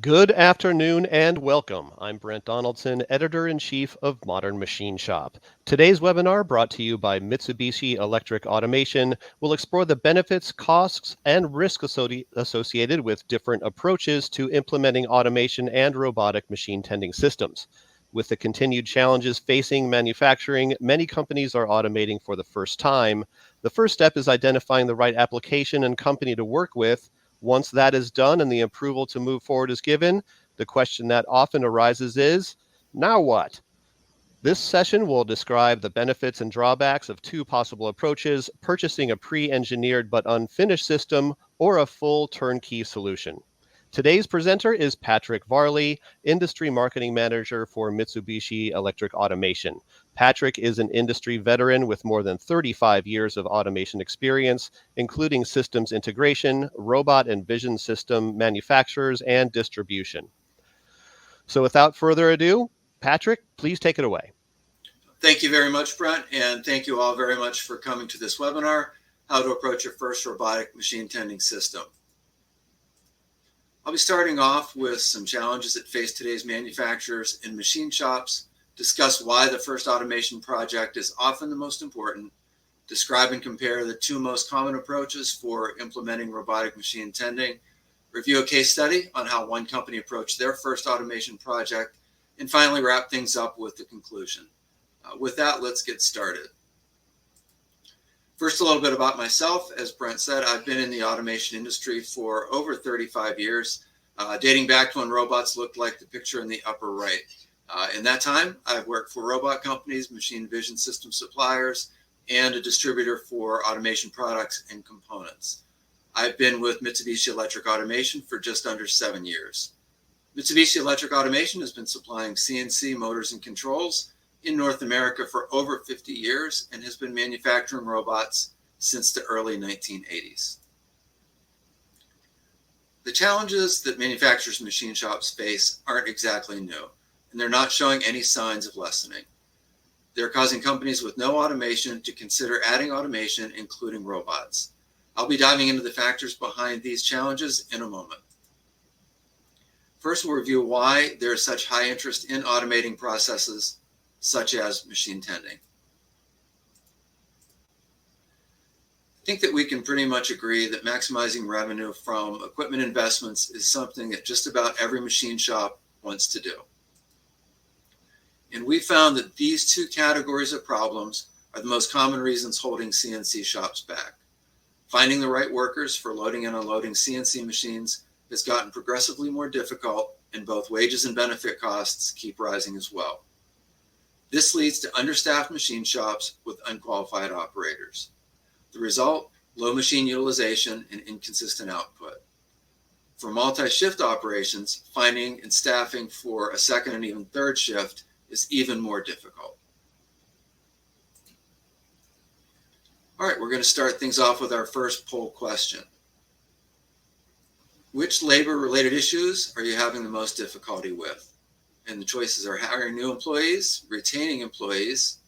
Good afternoon and welcome. I'm Brent Donaldson, Editor-in-Chief of Modern Machine Shop. Today's webinar, brought to you by Mitsubishi Electric Automation, will explore the benefits, costs, and risks associated with different approaches to implementing automation and robotic machine tending systems. With the continued challenges facing manufacturing, many companies are automating for the first time. The first step is identifying the right application and company to work with. Once that is done and the approval to move forward is given, the question that often arises is, now what? This session will describe the benefits and drawbacks of two possible approaches: purchasing a pre-engineered but unfinished system or a full turnkey solution. Today's presenter is Patrick Varley, Industry Marketing Manager for Mitsubishi Electric Automation. Patrick is an industry veteran with more than 35 years of automation experience, including systems integration, robot and vision system manufacturers, and distribution. So without further ado, Patrick, please take it away. Thank you very much, Brent, and thank you all very much for coming to this webinar, How to Approach Your First Robotic Machine Tending System. I'll be starting off with some challenges that face today's manufacturers and machine shops, discuss why the first automation project is often the most important, describe and compare the two most common approaches for implementing robotic machine tending, review a case study on how one company approached their first automation project, and finally wrap things up with the conclusion. With that, let's get started. First, a little bit about myself. As Brent said, I've been in the automation industry for over 35 years, dating back to when robots looked like the picture in the upper right. In that time, I've worked for robot companies, machine vision system suppliers, and a distributor for automation products and components. I've been with Mitsubishi Electric Automation for just under 7 years. Mitsubishi Electric Automation has been supplying CNC motors and controls in North America for over 50 years and has been manufacturing robots since the early 1980s. The challenges that manufacturers and machine shops face aren't exactly new, and they're not showing any signs of lessening. They're causing companies with no automation to consider adding automation, including robots. I'll be diving into the factors behind these challenges in a moment. First, we'll review why there is such high interest in automating processes such as machine tending. I think that we can pretty much agree that maximizing revenue from equipment investments is something that just about every machine shop wants to do. And we found that these two categories of problems are the most common reasons holding CNC shops back. Finding the right workers for loading and unloading CNC machines has gotten progressively more difficult, and both wages and benefit costs keep rising as well. This leads to understaffed machine shops with unqualified operators. The result, low machine utilization and inconsistent output. For multi-shift operations, finding and staffing for a second and even third shift is even more difficult. All right, we're going to start things off with our first poll question. Which labor-related issues are you having the most difficulty with? And the choices are hiring new employees, retaining employees,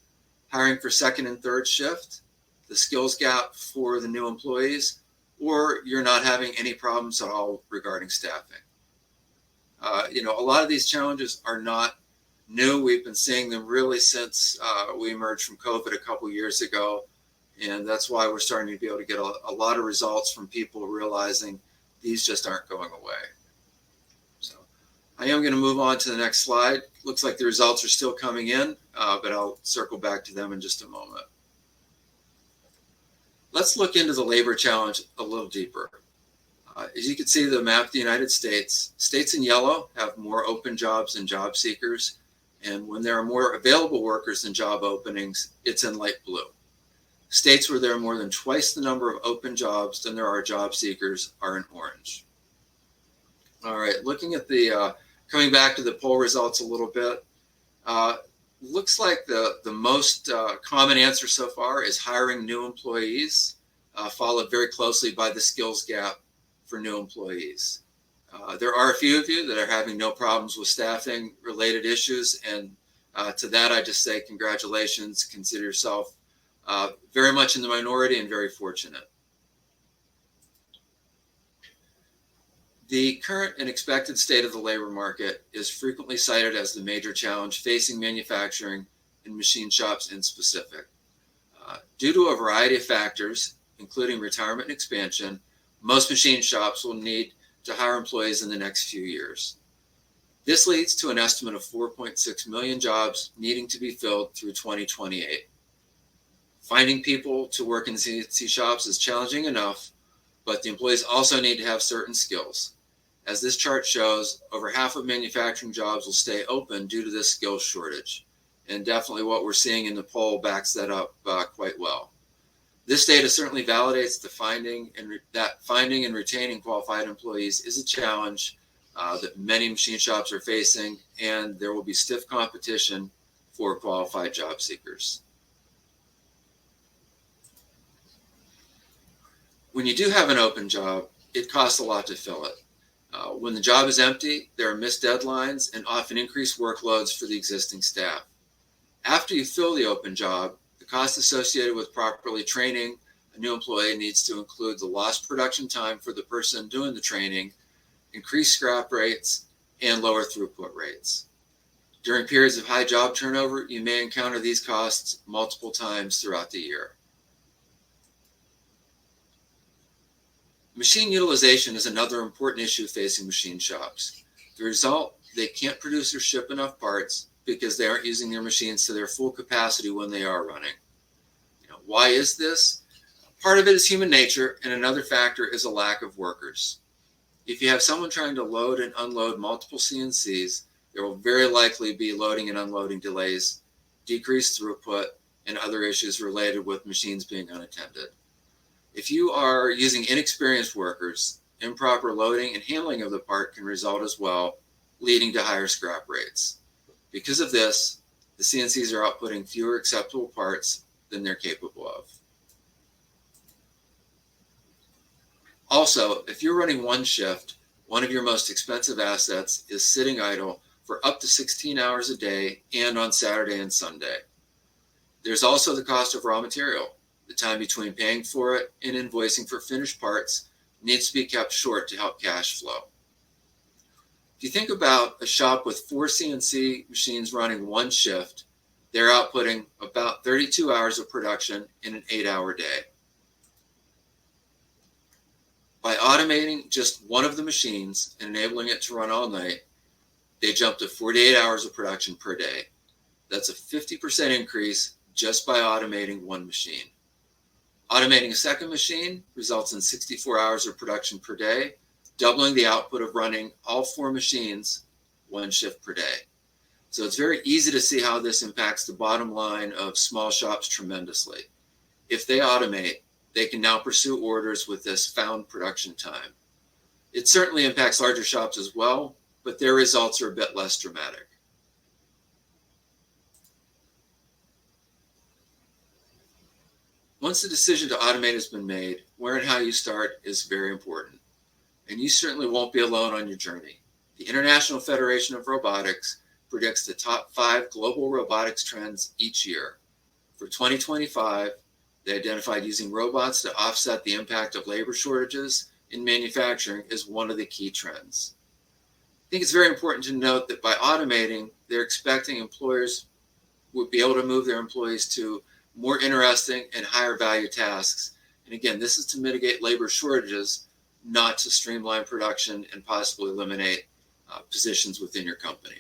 hiring for second and third shift, the skills gap for the new employees, or you're not having any problems at all regarding staffing. A lot of these challenges are not new. We've been seeing them really since we emerged from COVID a couple years ago. And that's why we're starting to be able to get a lot of results from people realizing these just aren't going away. I am going to move on to the next slide. Looks like the results are still coming in, but I'll circle back to them in just a moment. Let's look into the labor challenge a little deeper. As you can see the map of the United States, states in yellow have more open jobs than job seekers. And when there are more available workers than job openings, it's in light blue. States where there are more than twice the number of open jobs than there are job seekers are in orange. All right, looking at the coming back to the poll results a little bit, looks like the most common answer so far is hiring new employees, followed very closely by the skills gap for new employees. There are a few of you that are having no problems with staffing related issues, and to that I just say congratulations. Consider yourself very much in the minority and very fortunate. The current and expected state of the labor market is frequently cited as the major challenge facing manufacturing and machine shops in specific. Due to a variety of factors, including retirement and expansion, most machine shops will need to hire employees in the next few years. This leads to an estimate of 4.6 million jobs needing to be filled through 2028. Finding people to work in CNC shops is challenging enough, but the employees also need to have certain skills. As this chart shows, over half of manufacturing jobs will stay open due to this skills shortage. And definitely what we're seeing in the poll backs that up quite well. This data certainly validates that finding and retaining qualified employees is a challenge that many machine shops are facing, and there will be stiff competition for qualified job seekers. When you do have an open job, it costs a lot to fill it. When the job is empty, there are missed deadlines and often increased workloads for the existing staff. After you fill the open job, the cost associated with properly training a new employee needs to include the lost production time for the person doing the training, increased scrap rates, and lower throughput rates. During periods of high job turnover, you may encounter these costs multiple times throughout the year. Machine utilization is another important issue facing machine shops. The result, they can't produce or ship enough parts because they aren't using their machines to their full capacity when they are running. Why is this? Part of it is human nature, and another factor is a lack of workers. If you have someone trying to load and unload multiple CNCs, there will very likely be loading and unloading delays, decreased throughput, and other issues related with machines being unattended. If you are using inexperienced workers, improper loading and handling of the part can result as well, leading to higher scrap rates. Because of this, the CNCs are outputting fewer acceptable parts than they're capable of. Also, if you're running one shift, one of your most expensive assets is sitting idle for up to 16 hours a day and on Saturday and Sunday. There's also the cost of raw material. The time between paying for it and invoicing for finished parts needs to be kept short to help cash flow. If you think about a shop with 4 CNC machines running one shift, they're outputting about 32 hours of production in an 8-hour day. By automating just one of the machines and enabling it to run all night, they jump to 48 hours of production per day. That's a 50% increase just by automating one machine. Automating a second machine results in 64 hours of production per day, doubling the output of running all 4 machines one shift per day. So it's very easy to see how this impacts the bottom line of small shops tremendously. If they automate, they can now pursue orders with this found production time. It certainly impacts larger shops as well, but their results are a bit less dramatic. Once the decision to automate has been made, where and how you start is very important. And you certainly won't be alone on your journey. The International Federation of Robotics predicts the top 5 global robotics trends each year. For 2025, they identified using robots to offset the impact of labor shortages in manufacturing as one of the key trends. I think it's very important to note that by automating, they're expecting employers would be able to move their employees to more interesting and higher value tasks. And again, this is to mitigate labor shortages, not to streamline production and possibly eliminate positions within your company.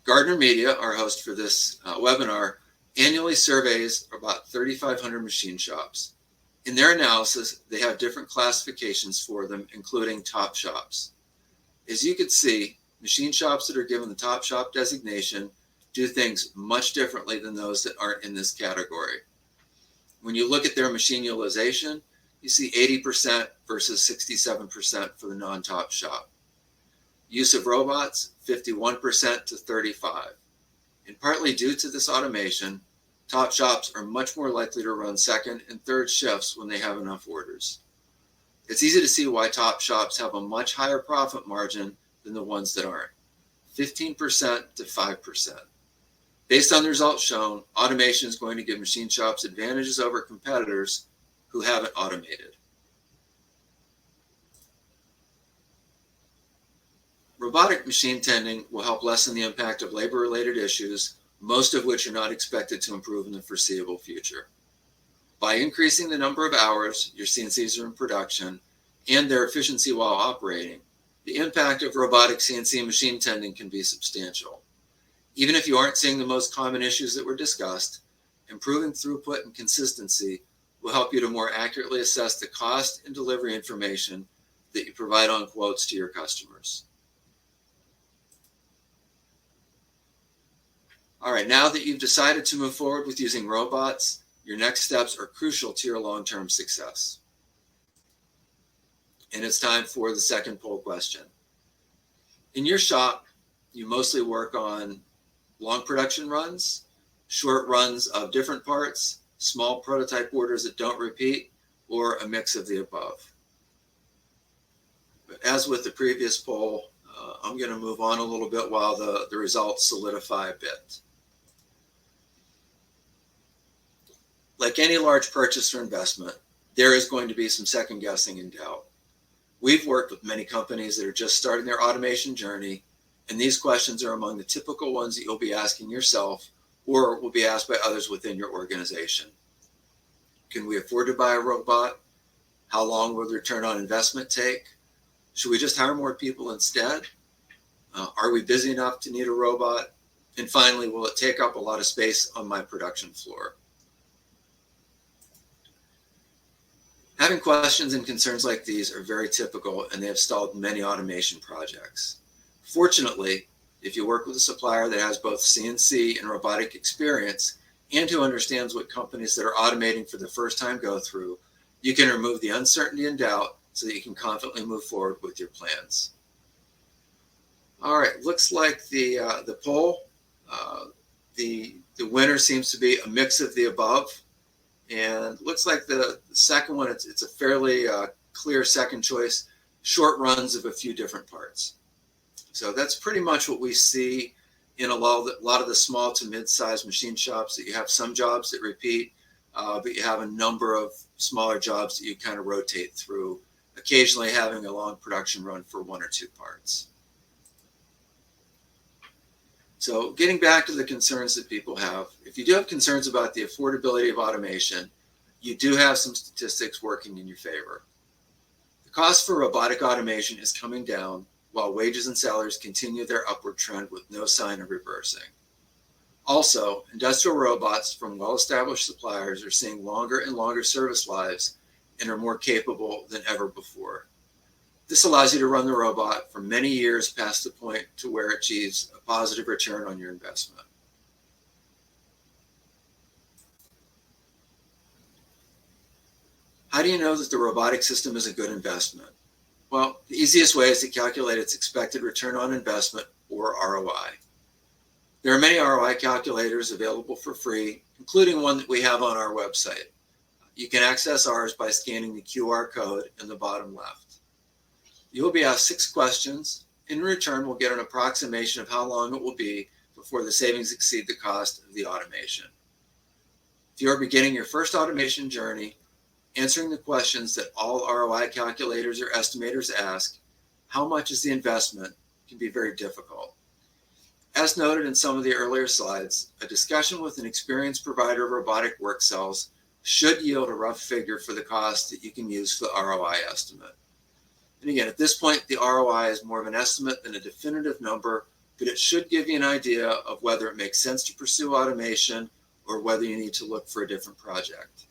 Gardner Media, our host for this webinar, annually surveys about 3,500 machine shops. In their analysis, they have different classifications for them, including top shops. As you can see, machine shops that are given the top shop designation do things much differently than those that aren't in this category. When you look at their machine utilization, you see 80% versus 67% for the non-top shop. Use of robots, 51% to 35%. And partly due to this automation, top shops are much more likely to run second and third shifts when they have enough orders. It's easy to see why top shops have a much higher profit margin than the ones that aren't, 15% to 5%. Based on the results shown, automation is going to give machine shops advantages over competitors who haven't automated. Robotic machine tending will help lessen the impact of labor-related issues, most of which are not expected to improve in the foreseeable future. By increasing the number of hours your CNCs are in production and their efficiency while operating, the impact of robotic CNC machine tending can be substantial. Even if you aren't seeing the most common issues that were discussed, improving throughput and consistency will help you to more accurately assess the cost and delivery information that you provide on quotes to your customers. All right, now that you've decided to move forward with using robots, your next steps are crucial to your long-term success. And it's time for the second poll question. In your shop, you mostly work on long production runs, short runs of different parts, small prototype orders that don't repeat, or a mix of the above. But as with the previous poll, I'm going to move on a little bit while the results solidify a bit. Like any large purchase or investment, there is going to be some second guessing and doubt. We've worked with many companies that are just starting their automation journey, and these questions are among the typical ones that you'll be asking yourself or will be asked by others within your organization. Can we afford to buy a robot? How long will the return on investment take? Should we just hire more people instead? Are we busy enough to need a robot? And finally, will it take up a lot of space on my production floor? Having questions and concerns like these are very typical, and they have stalled many automation projects. Fortunately, if you work with a supplier that has both CNC and robotic experience and who understands what companies that are automating for the first time go through, you can remove the uncertainty and doubt so that you can confidently move forward with your plans. All right, looks like the poll, the winner seems to be a mix of the above. And looks like the second one, it's a fairly clear second choice, short runs of a few different parts. So that's pretty much what we see in a lot of the small to mid-sized machine shops, that you have some jobs that repeat, but you have a number of smaller jobs that you kind of rotate through, occasionally having a long production run for one or two parts. So getting back to the concerns that people have, if you do have concerns about the affordability of automation, you do have some statistics working in your favor. The cost for robotic automation is coming down while wages and salaries continue their upward trend with no sign of reversing. Also, industrial robots from well-established suppliers are seeing longer and longer service lives and are more capable than ever before. This allows you to run the robot for many years past the point to where it achieves a positive return on your investment. How do you know that the robotic system is a good investment? Well, the easiest way is to calculate its expected return on investment, or ROI. There are many ROI calculators available for free, including one that we have on our website. You can access ours by scanning the QR code in the bottom left. You will be asked 6 questions. In return, we'll get an approximation of how long it will be before the savings exceed the cost of the automation. If you are beginning your first automation journey, answering the questions that all ROI calculators or estimators ask, how much is the investment, can be very difficult. As noted in some of the earlier slides, a discussion with an experienced provider of robotic work cells should yield a rough figure for the cost that you can use for the ROI estimate. And again, at this point, the ROI is more of an estimate than a definitive number, but it should give you an idea of whether it makes sense to pursue automation or whether you need to look for a different project.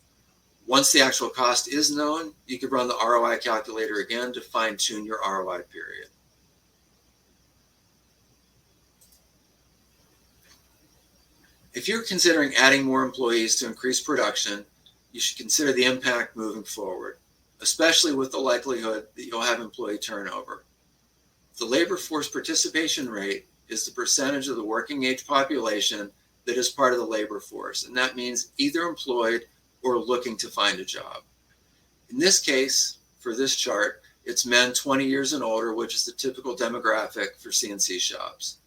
Once the actual cost is known, you can run the ROI calculator again to fine-tune your ROI period. If you're considering adding more employees to increase production, you should consider the impact moving forward, especially with the likelihood that you'll have employee turnover. The labor force participation rate is the percentage of the working age population that is part of the labor force, and that means either employed or looking to find a job. In this case, for this chart, it's men 20 years and older, which is the typical demographic for CNC shops.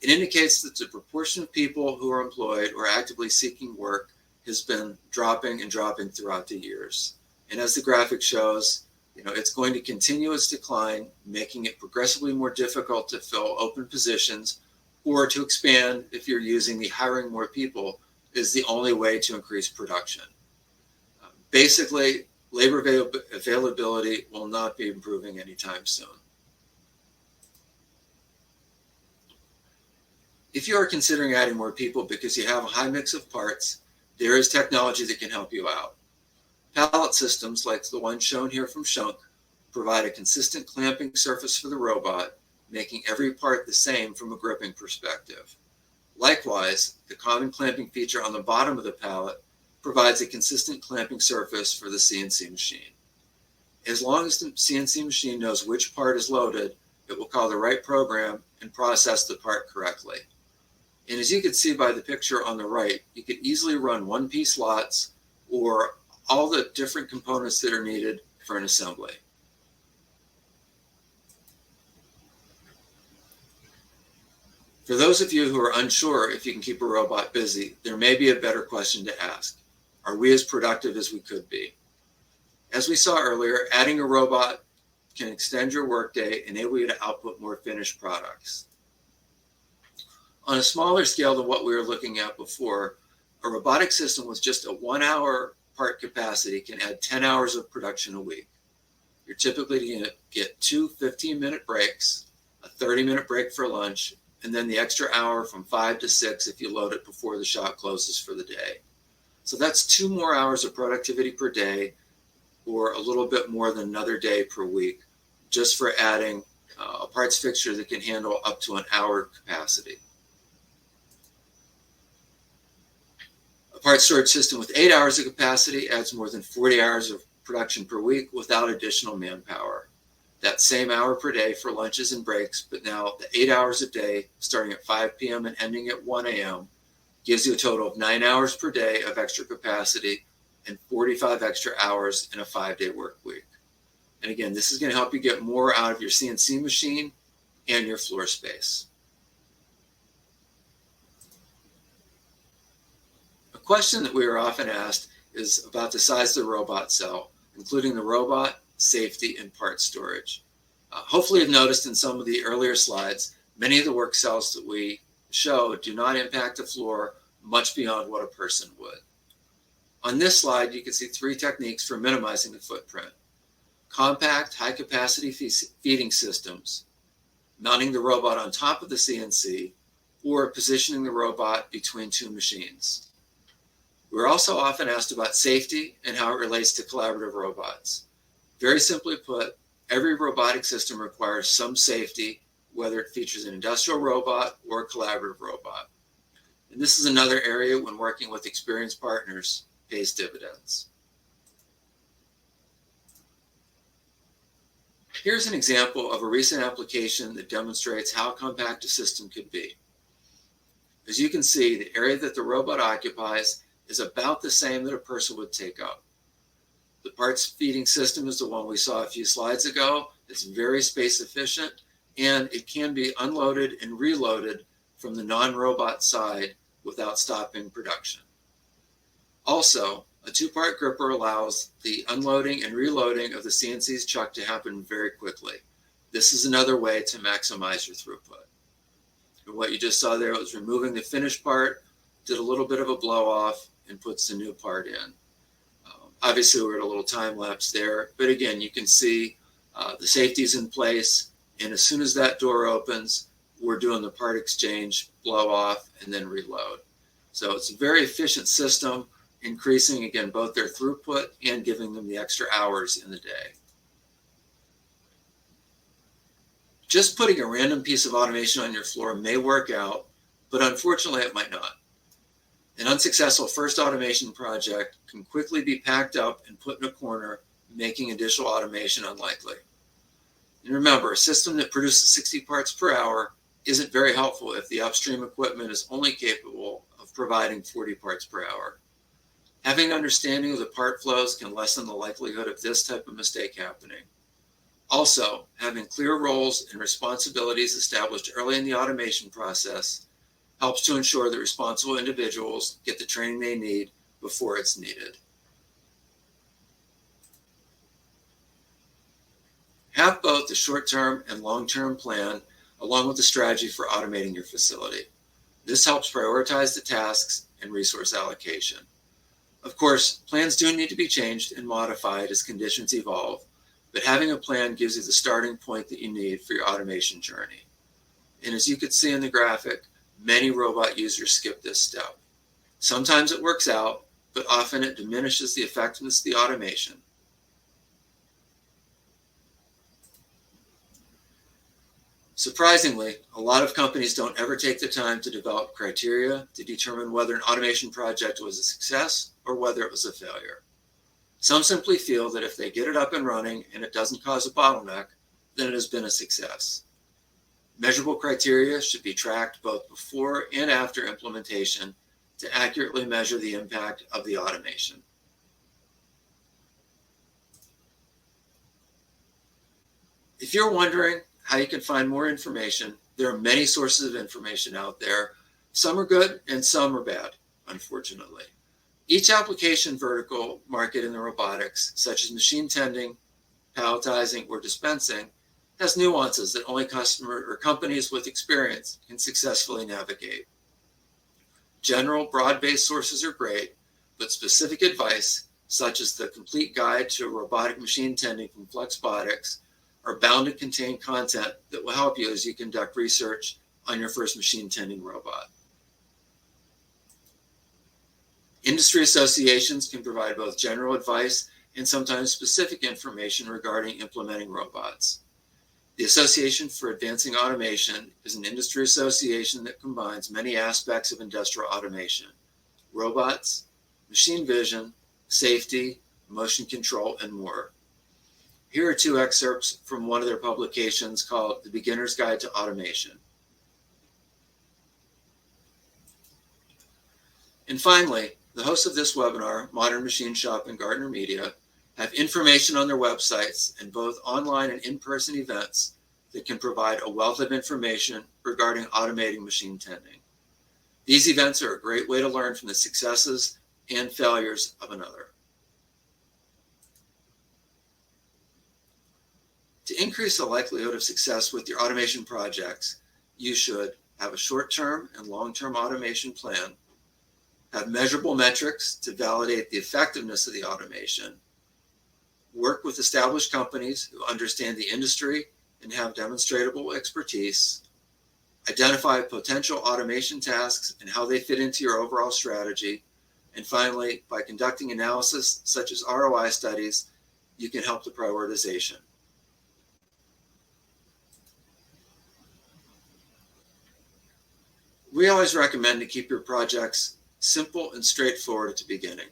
It indicates that the proportion of people who are employed or actively seeking work has been dropping and dropping throughout the years. And as the graphic shows, It's going to continue its decline, making it progressively more difficult to fill open positions, or to expand if you're using the hiring more people is the only way to increase production. Basically, labor availability will not be improving anytime soon. If you are considering adding more people because you have a high mix of parts, there is technology that can help you out. Pallet systems like the one shown here from Shunk provide a consistent clamping surface for the robot, making every part the same from a gripping perspective. Likewise, the common clamping feature on the bottom of the pallet provides a consistent clamping surface for the CNC machine. As long as the CNC machine knows which part is loaded, it will call the right program and process the part correctly. And as you can see by the picture on the right, you could easily run one-piece lots or all the different components that are needed for an assembly. For those of you who are unsure if you can keep a robot busy, there may be a better question to ask. Are we as productive as we could be? As we saw earlier, adding a robot can extend your workday, enable you to output more finished products. On a smaller scale than what we were looking at before, a robotic system with just a 1 hour part capacity can add 10 hours of production a week. You're typically going to get 2 15-minute breaks, a 30-minute break for lunch, and then the extra hour from 5 to 6 if you load it before the shop closes for the day. So that's 2 more hours of productivity per day, or a little bit more than another day per week, just for adding a parts fixture that can handle up to an hour capacity. A parts storage system with 8 hours of capacity adds more than 40 hours of production per week without additional manpower. That same hour per day for lunches and breaks, but now the 8 hours a day, starting at 5 p.m. and ending at 1 a.m., gives you a total of 9 hours per day of extra capacity and 45 extra hours in a 5-day work week. And again, this is going to help you get more out of your CNC machine and your floor space. A question that we are often asked is about the size of the robot cell, including the robot, safety, and part storage. Hopefully you've noticed in some of the earlier slides, many of the work cells that we show do not impact the floor much beyond what a person would. On this slide, you can see 3 techniques for minimizing the footprint. Compact, high-capacity feeding systems, mounting the robot on top of the CNC, or positioning the robot between 2 machines. We're also often asked about safety and how it relates to collaborative robots. Very simply put, every robotic system requires some safety, whether it features an industrial robot or a collaborative robot. And this is another area when working with experienced partners pays dividends. Here's an example of a recent application that demonstrates how compact a system could be. As you can see, the area that the robot occupies is about the same that a person would take up. The parts feeding system is the one we saw a few slides ago. It's very space efficient, and it can be unloaded and reloaded from the non-robot side without stopping production. Also, a 2-part gripper allows the unloading and reloading of the CNC's chuck to happen very quickly. This is another way to maximize your throughput. And what you just saw there was removing the finished part, did a little bit of a blow off, and puts the new part in. Obviously, we're at a little time lapse there, but again, you can see the safety's in place, and as soon as that door opens, we're doing the part exchange, blow off, and then reload. So it's a very efficient system, increasing, again, both their throughput and giving them the extra hours in the day. Just putting a random piece of automation on your floor may work out, but unfortunately it might not. An unsuccessful first automation project can quickly be packed up and put in a corner, making additional automation unlikely. And remember, a system that produces 60 parts per hour isn't very helpful if the upstream equipment is only capable of providing 40 parts per hour. Having an understanding of the part flows can lessen the likelihood of this type of mistake happening. Also, having clear roles and responsibilities established early in the automation process helps to ensure that responsible individuals get the training they need before it's needed. both the short-term and long-term plan, along with the strategy for automating your facility. This helps prioritize the tasks and resource allocation. Of course, plans do need to be changed and modified as conditions evolve, but having a plan gives you the starting point that you need for your automation journey. And as you can see in the graphic, many robot users skip this step. Sometimes it works out, but often it diminishes the effectiveness of the automation. Surprisingly, a lot of companies don't ever take the time to develop criteria to determine whether an automation project was a success or whether it was a failure. Some simply feel that if they get it up and running and it doesn't cause a bottleneck, then it has been a success. Measurable criteria should be tracked both before and after implementation to accurately measure the impact of the automation. If you're wondering how you can find more information, there are many sources of information out there. Some are good and some are bad, unfortunately. Each application vertical market in the robotics, such as machine tending, palletizing, or dispensing, has nuances that only customers or companies with experience can successfully navigate. General, broad-based sources are great, but specific advice, such as the complete guide to robotic machine tending from Flexbotics, are bound to contain content that will help you as you conduct research on your first machine tending robot. Industry associations can provide both general advice and sometimes specific information regarding implementing robots. The Association for Advancing Automation is an industry association that combines many aspects of industrial automation: robots, machine vision, safety, motion control, and more. Here are two excerpts from one of their publications called The Beginner's Guide to Automation. And finally, the hosts of this webinar, Modern Machine Shop and Gardner Media, have information on their websites and both online and in-person events that can provide a wealth of information regarding automating machine tending. These events are a great way to learn from the successes and failures of another. To increase the likelihood of success with your automation projects, you should have a short-term and long-term automation plan, have measurable metrics to validate the effectiveness of the automation, work with established companies who understand the industry and have demonstrable expertise, identify potential automation tasks and how they fit into your overall strategy, and finally, by conducting analysis such as ROI studies, you can help the prioritization. We always recommend to keep your projects simple and straightforward at the beginning.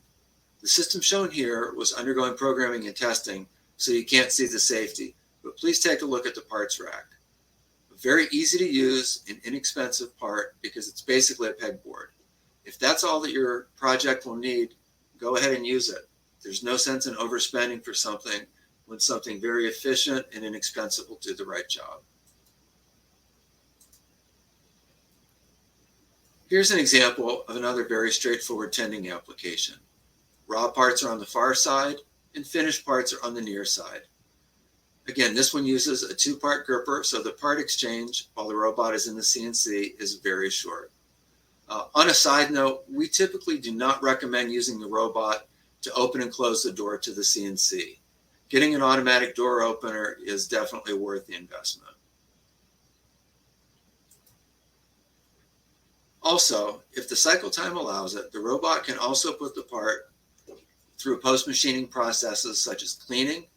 The system shown here was undergoing programming and testing, so you can't see the safety, but please take a look at the parts rack. A very easy to use and inexpensive part because it's basically a pegboard. If that's all that your project will need, go ahead and use it. There's no sense in overspending for something when something very efficient and inexpensive will do the right job. Here's an example of another very straightforward tending application. Raw parts are on the far side and finished parts are on the near side. Again, this one uses a two-part gripper, so the part exchange while the robot is in the CNC is very short. On a side note, we typically do not recommend using the robot to open and close the door to the CNC. Getting an automatic door opener is definitely worth the investment. Also, if the cycle time allows it, the robot can also put the part through post-machining processes such as cleaning,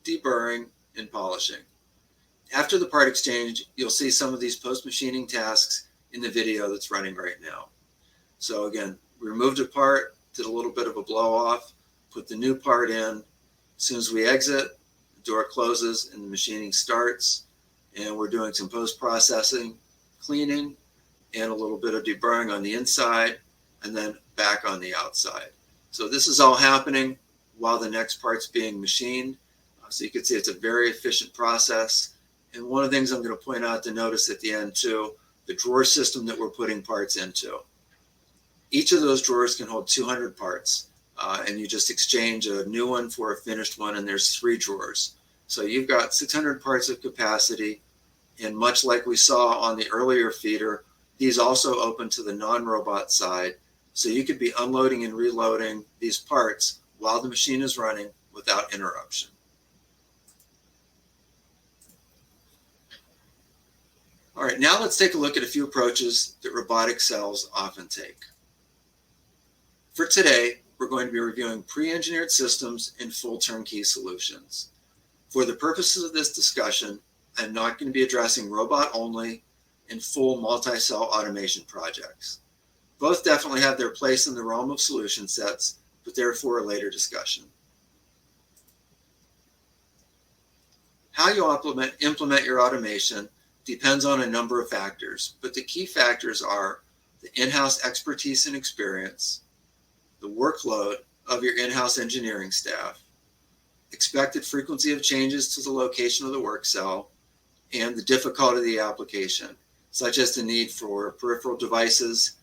deburring, and polishing. After the part exchange, you'll see some of these post-machining tasks in the video that's running right now. So again, we removed a part, did a little bit of a blow off, put the new part in. As soon as we exit, the door closes and the machining starts, and we're doing some post-processing, cleaning, and a little bit of deburring on the inside, and then back on the outside. So this is all happening while the next part's being machined. So you can see it's a very efficient process. And one of the things I'm going to point out to notice at the end too, the drawer system that we're putting parts into. Each of those drawers can hold 200 parts, and you just exchange a new one for a finished one, and there's 3 drawers. So you've got 600 parts of capacity, and much like we saw on the earlier feeder, these also open to the non-robot side. So you could be unloading and reloading these parts while the machine is running without interruption. All right, now let's take a look at a few approaches that robotic cells often take. For today, we're going to be reviewing pre-engineered systems and full turnkey solutions. For the purposes of this discussion, I'm not going to be addressing robot-only and full multi-cell automation projects. Both definitely have their place in the realm of solution sets, but they're for a later discussion. How you implement your automation depends on a number of factors, but the key factors are the in-house expertise and experience, the workload of your in-house engineering staff, expected frequency of changes to the location of the work cell, and the difficulty of the application, such as the need for peripheral devices,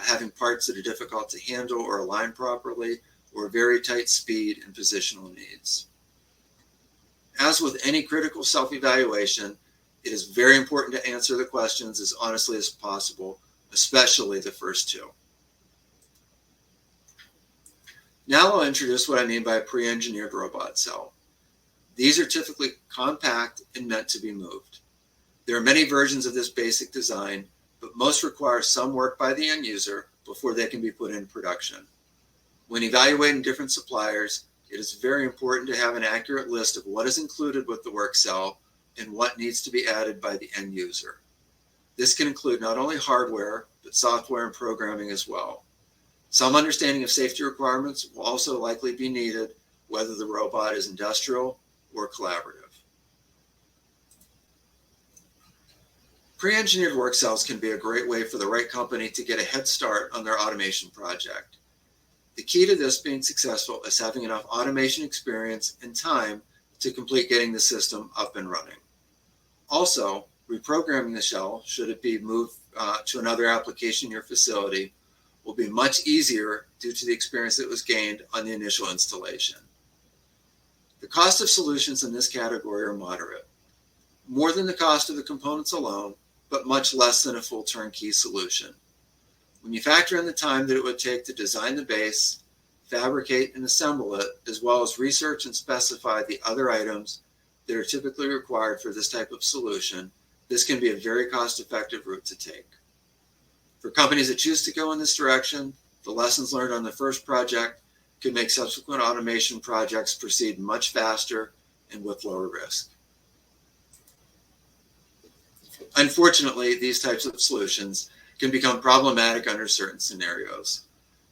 having parts that are difficult to handle or align properly, or very tight speed and positional needs. As with any critical self-evaluation, it is very important to answer the questions as honestly as possible, especially the first two. Now I'll introduce what I mean by a pre-engineered robot cell. These are typically compact and meant to be moved. There are many versions of this basic design, but most require some work by the end user before they can be put in production. When evaluating different suppliers, it is very important to have an accurate list of what is included with the work cell and what needs to be added by the end user. This can include not only hardware, but software and programming as well. Some understanding of safety requirements will also likely be needed, whether the robot is industrial or collaborative. Pre-engineered work cells can be a great way for the right company to get a head start on their automation project. The key to this being successful is having enough automation experience and time to complete getting the system up and running. Also, reprogramming the shell, should it be moved to another application in your facility, will be much easier due to the experience that was gained on the initial installation. The cost of solutions in this category are moderate, more than the cost of the components alone, but much less than a full turnkey solution. When you factor in the time that it would take to design the base, fabricate and assemble it, as well as research and specify the other items that are typically required for this type of solution, this can be a very cost-effective route to take. For companies that choose to go in this direction, the lessons learned on the first project could make subsequent automation projects proceed much faster and with lower risk. Unfortunately, these types of solutions can become problematic under certain scenarios.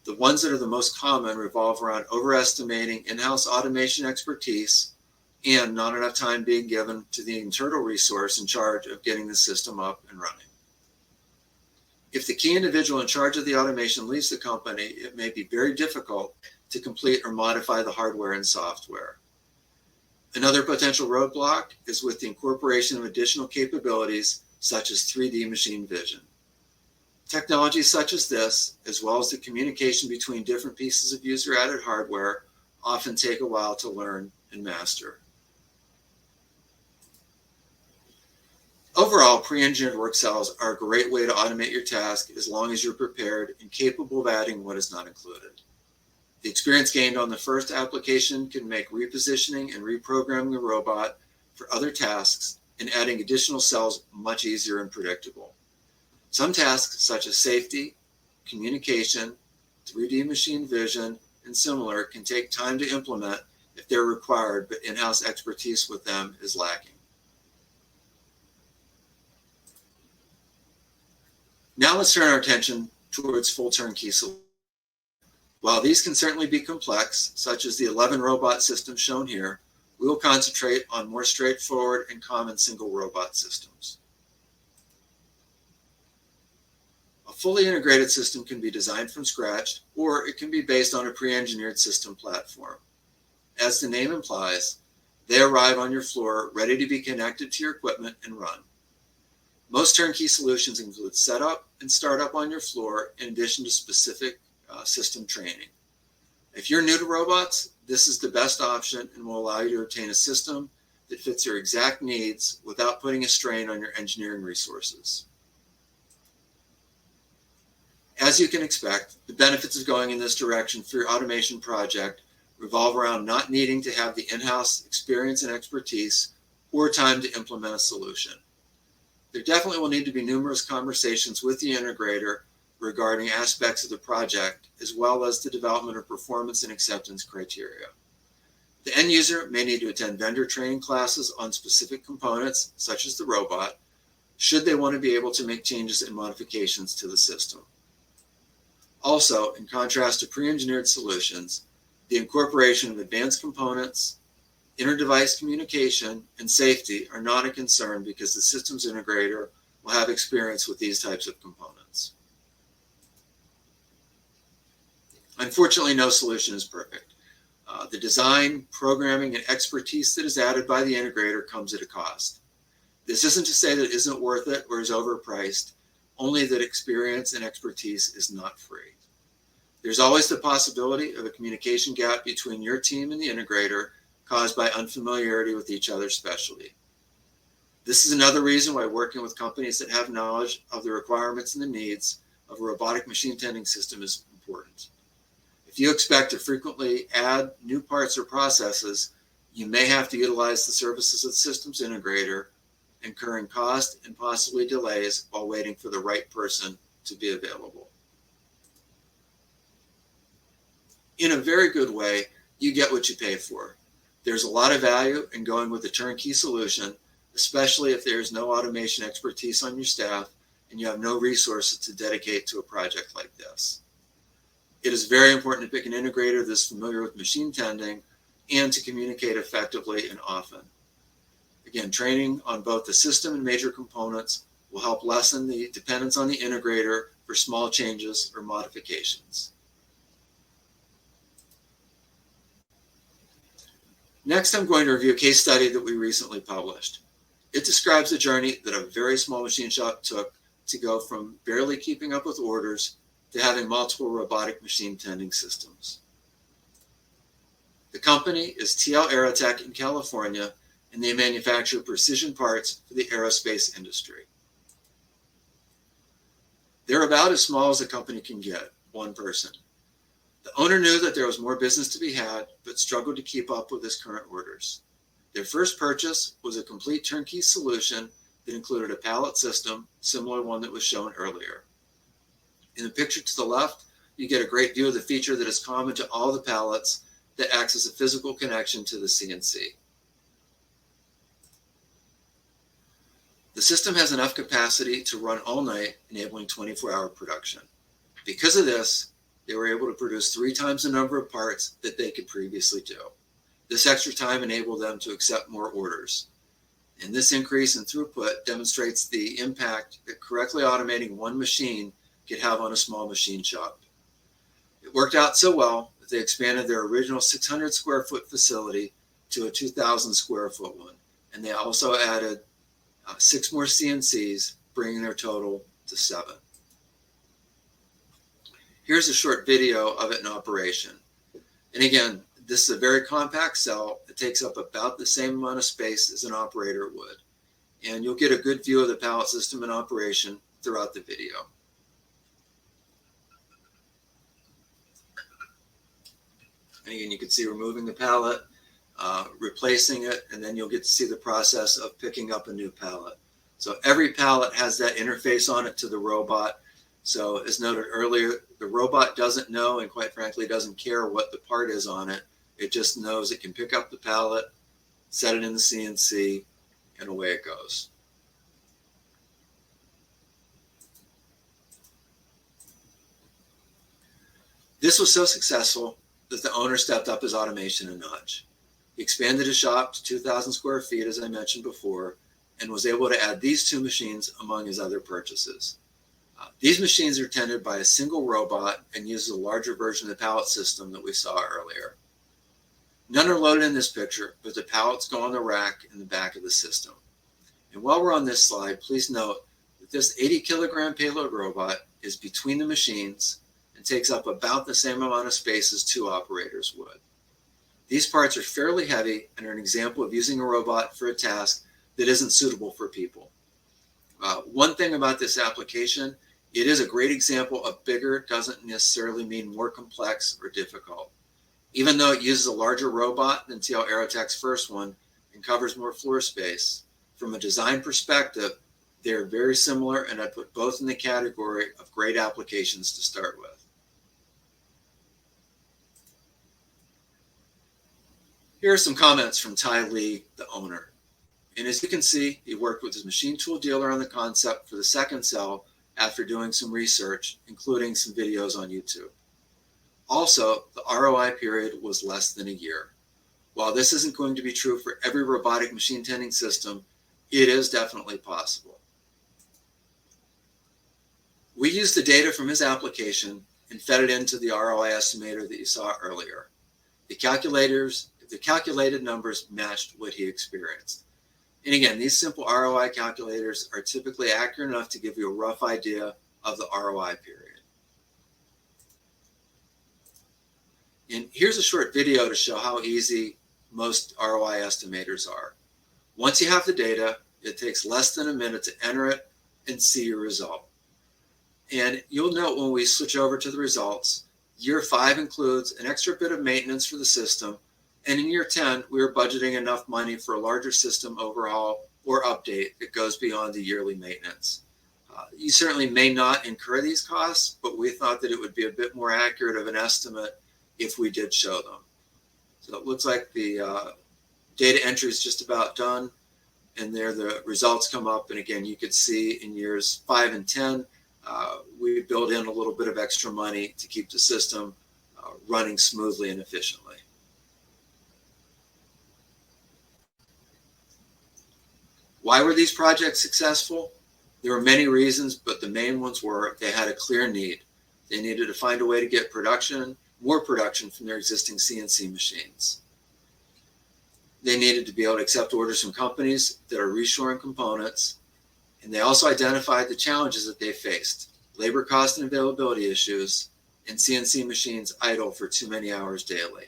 The ones that are the most common revolve around overestimating in-house automation expertise and not enough time being given to the internal resource in charge of getting the system up and running. If the key individual in charge of the automation leaves the company, it may be very difficult to complete or modify the hardware and software. Another potential roadblock is with the incorporation of additional capabilities such as 3D machine vision. Technologies such as this, as well as the communication between different pieces of user-added hardware, often take a while to learn and master. Overall, pre-engineered work cells are a great way to automate your task as long as you're prepared and capable of adding what is not included. The experience gained on the first application can make repositioning and reprogramming the robot for other tasks and adding additional cells much easier and predictable. Some tasks such as safety, communication, 3D machine vision, and similar can take time to implement if they're required, but in-house expertise with them is lacking. Now let's turn our attention towards full turnkey solutions. While these can certainly be complex, such as the 11 robot systems shown here, we will concentrate on more straightforward and common single robot systems. A fully integrated system can be designed from scratch, or it can be based on a pre-engineered system platform. As the name implies, they arrive on your floor ready to be connected to your equipment and run. Most turnkey solutions include setup and startup on your floor in addition to specific system training. If you're new to robots, this is the best option and will allow you to obtain a system that fits your exact needs without putting a strain on your engineering resources. As you can expect, the benefits of going in this direction for your automation project revolve around not needing to have the in-house experience and expertise or time to implement a solution. There definitely will need to be numerous conversations with the integrator regarding aspects of the project, as well as the development of performance and acceptance criteria. The end user may need to attend vendor training classes on specific components, such as the robot, should they want to be able to make changes and modifications to the system. Also, in contrast to pre-engineered solutions, the incorporation of advanced components, inter-device communication, and safety are not a concern because the systems integrator will have experience with these types of components. Unfortunately, no solution is perfect. The design, programming, and expertise that is added by the integrator comes at a cost. This isn't to say that it isn't worth it or is overpriced, only that experience and expertise is not free. There's always the possibility of a communication gap between your team and the integrator caused by unfamiliarity with each other's specialty. This is another reason why working with companies that have knowledge of the requirements and the needs of a robotic machine tending system is important. If you expect to frequently add new parts or processes, you may have to utilize the services of the systems integrator, incurring cost and possibly delays while waiting for the right person to be available. In a very good way, you get what you pay for. There's a lot of value in going with a turnkey solution, especially if there's no automation expertise on your staff and you have no resources to dedicate to a project like this. It is very important to pick an integrator that's familiar with machine tending and to communicate effectively and often. Again, training on both the system and major components will help lessen the dependence on the integrator for small changes or modifications. Next, I'm going to review a case study that we recently published. It describes the journey that a very small machine shop took to go from barely keeping up with orders to having multiple robotic machine tending systems. The company is Aerotek in California, and they manufacture precision parts for the aerospace industry. They're about as small as a company can get, one person. The owner knew that there was more business to be had, but struggled to keep up with his current orders. Their first purchase was a complete turnkey solution that included a pallet system, similar to one that was shown earlier. In the picture to the left, you get a great view of the feature that is common to all the pallets that acts as a physical connection to the CNC. The system has enough capacity to run all night, enabling 24-hour production. Because of this, they were able to produce 3 times the number of parts that they could previously do. This extra time enabled them to accept more orders. And this increase in throughput demonstrates the impact that correctly automating one machine could have on a small machine shop. It worked out so well that they expanded their original 600 square foot facility to a 2,000 square foot one. And they also added 6 more CNCs, bringing their total to 7. Here's a short video of it in operation. And again, this is a very compact cell. It takes up about the same amount of space as an operator would. And you'll get a good view of the pallet system in operation throughout the video. And again, you can see removing the pallet, replacing it, and then you'll get to see the process of picking up a new pallet. So every pallet has that interface on it to the robot. So as noted earlier, the robot doesn't know and quite frankly doesn't care what the part is on it. It just knows it can pick up the pallet, set it in the CNC, and away it goes. This was so successful that the owner stepped up his automation a notch. He expanded his shop to 2,000 square feet, as I mentioned before, and was able to add these 2 machines among his other purchases. These machines are tended by a single robot and uses a larger version of the pallet system that we saw earlier. None are loaded in this picture, but the pallets go on the rack in the back of the system. And while we're on this slide, please note that this 80 kilogram payload robot is between the machines and takes up about the same amount of space as 2 operators would. These parts are fairly heavy and are an example of using a robot for a task that isn't suitable for people. One thing about this application, it is a great example of bigger doesn't necessarily mean more complex or difficult. Even though it uses a larger robot than TL Aerotek's first one and covers more floor space, from a design perspective, they're very similar, and I'd put both in the category of great applications to start with. Here are some comments from Ty Lee, the owner. And as you can see, he worked with his machine tool dealer on the concept for the second cell after doing some research, including some videos on YouTube. Also, the ROI period was less than a year. While this isn't going to be true for every robotic machine tending system, it is definitely possible. We used the data from his application and fed it into the ROI estimator that you saw earlier. The calculated numbers matched what he experienced. And again, these simple ROI calculators are typically accurate enough to give you a rough idea of the ROI period. And here's a short video to show how easy most ROI estimators are. Once you have the data, it takes less than a minute to enter it and see your result. And you'll note when we switch over to the results, year 5 includes an extra bit of maintenance for the system. And in year 10, we were budgeting enough money for a larger system overhaul or update that goes beyond the yearly maintenance. You certainly may not incur these costs, but we thought that it would be a bit more accurate of an estimate if we did show them. So it looks like the data entry is just about done, and there the results come up. And again, you could see in years 5 and 10, we build in a little bit of extra money to keep the system running smoothly and efficiently. Why were these projects successful? There were many reasons, but the main ones were they had a clear need. They needed to find a way to get more production from their existing CNC machines. They needed to be able to accept orders from companies that are reshoring components. And they also identified the challenges that they faced: labor cost and availability issues, and CNC machines idle for too many hours daily.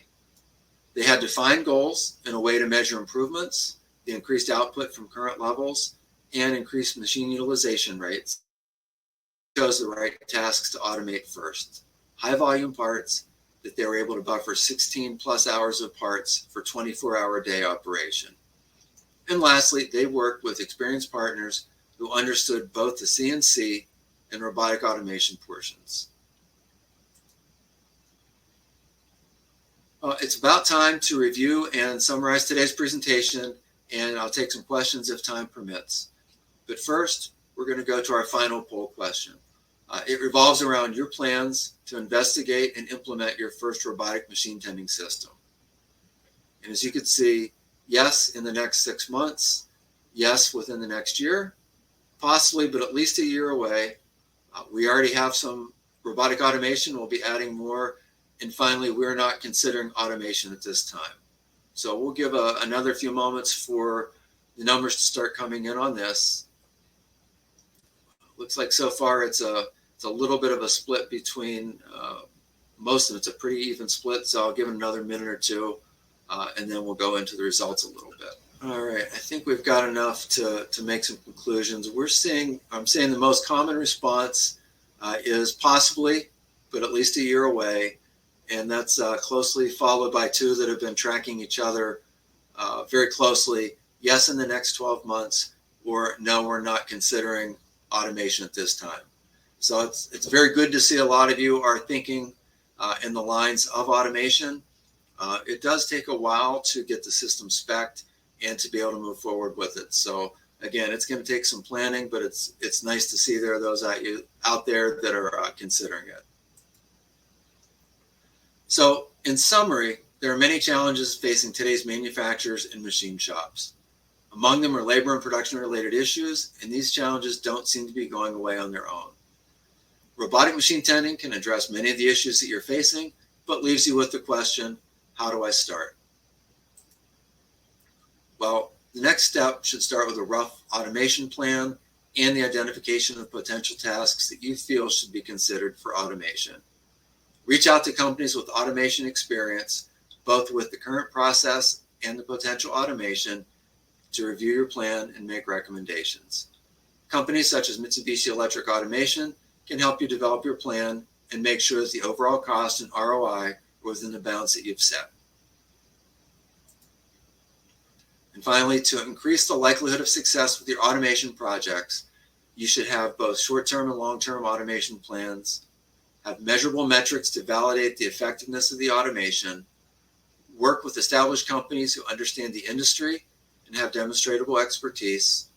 They had defined goals and a way to measure improvements, the increased output from current levels, and increased machine utilization rates. Chose the right tasks to automate first. High volume parts that they were able to buffer 16 plus hours of parts for 24-hour day operation. And lastly, they worked with experienced partners who understood both the CNC and robotic automation portions. It's about time to review and summarize today's presentation, and I'll take some questions if time permits. But first, we're going to go to our final poll question. It revolves around your plans to investigate and implement your first robotic machine tending system. And as you can see, yes, in the next 6 months, yes, within the next year, possibly, but at least a year away. We already have some robotic automation. We'll be adding more. And finally, we're not considering automation at this time. So we'll give another few moments for the numbers to start coming in on this. Looks like so far it's a little bit of a split between most of it's a pretty even split. So I'll give it another minute or two, and then we'll go into the results a little bit. All right, I think we've got enough to make some conclusions. I'm saying the most common response is possibly, but at least a year away. And that's closely followed by 2 that have been tracking each other very closely. Yes, in the next 12 months, or no, we're not considering automation at this time. So it's very good to see a lot of you are thinking in the lines of automation. It does take a while to get the system spec'd and to be able to move forward with it. So again, it's going to take some planning, but it's nice to see there are those out there that are considering it. So in summary, there are many challenges facing today's manufacturers and machine shops. Among them are labor and production related issues, and these challenges don't seem to be going away on their own. Robotic machine tending can address many of the issues that you're facing, but leaves you with the question, how do I start? Well, the next step should start with a rough automation plan and the identification of potential tasks that you feel should be considered for automation. Reach out to companies with automation experience both with the current process and the potential automation, to review your plan and make recommendations. Companies such as Mitsubishi Electric Automation can help you develop your plan and make sure that the overall cost and ROI are within the bounds that you've set. And finally, to increase the likelihood of success with your automation projects, you should have both short-term and long-term automation plans, have measurable metrics to validate the effectiveness of the automation, work with established companies who understand the industry and have demonstrable expertise,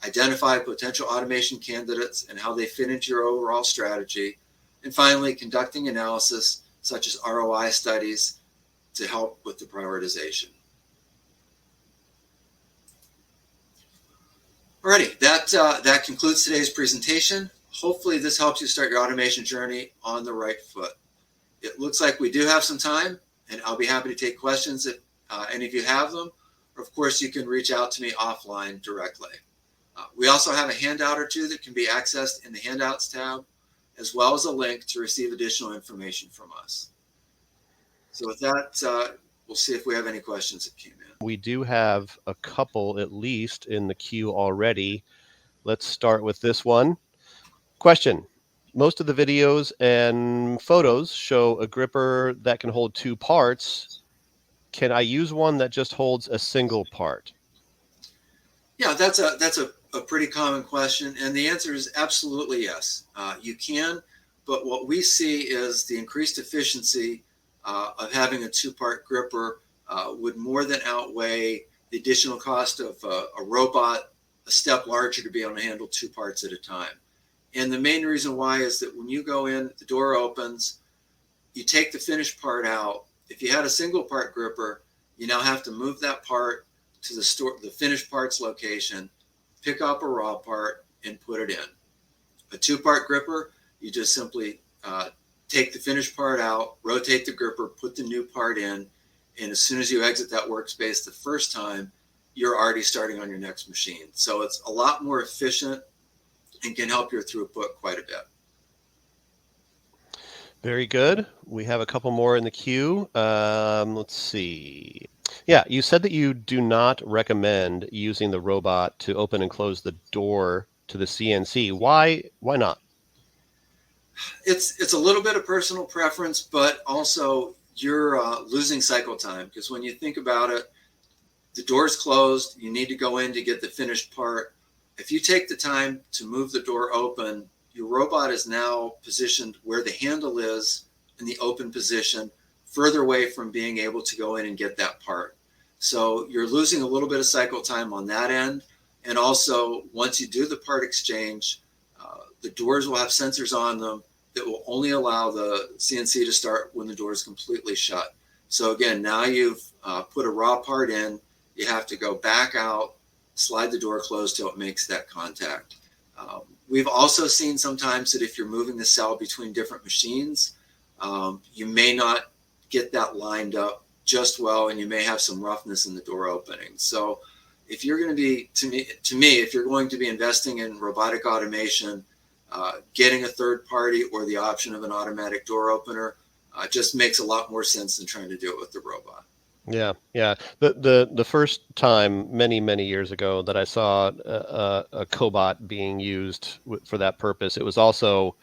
identify potential automation candidates and how they fit into your overall strategy, and finally, conducting analysis such as ROI studies to help with the prioritization. Alrighty, that concludes today's presentation. Hopefully this helps you start your automation journey on the right foot. It looks like we do have some time, and I'll be happy to take questions if any of you have them. Or of course, you can reach out to me offline directly. We also have a handout or two that can be accessed in the Handouts tab, as well as a link to receive additional information from us. So with that, we'll see if we have any questions that came in. We do have a couple at least in the queue already. Let's start with this one. Question. Most of the videos and photos show a gripper that can hold two parts. Can I use one that just holds a single part? Yeah, that's a pretty common question, and the answer is absolutely yes. You can, but what we see is the increased efficiency of having a two-part gripper would more than outweigh the additional cost of a robot a step larger to be able to handle two parts at a time. And the main reason why is that when you go in, the door opens, you take the finished part out. If you had a single part gripper, you now have to move that part to the finished parts location, pick up a raw part, and put it in. A two-part gripper, you just simply take the finished part out, rotate the gripper, put the new part in, and as soon as you exit that workspace the first time, you're already starting on your next machine. So it's a lot more efficient and can help your throughput quite a bit. Very good. We have a couple more in the queue. Let's see. Yeah, you said that you do not recommend using the robot to open and close the door to the CNC. Why not? It's a little bit of personal preference, but also you're losing cycle time, because when you think about it, the door's closed, you need to go in to get the finished part. If you take the time to move the door open, your robot is now positioned where the handle is in the open position, further away from being able to go in and get that part. So you're losing a little bit of cycle time on that end. And also, once you do the part exchange, the doors will have sensors on them that will only allow the CNC to start when the door is completely shut. So again, now you've put a raw part in, you have to go back out, slide the door closed till it makes that contact. We've also seen sometimes that if you're moving the cell between different machines, you may not get that lined up just well, and you may have some roughness in the door opening. So if you're going to be, to me, if you're going to be investing in robotic automation, getting a third party or the option of an automatic door opener just makes a lot more sense than trying to do it with the robot. Yeah. The first time many years ago that I saw a cobot being used for that purpose, it was also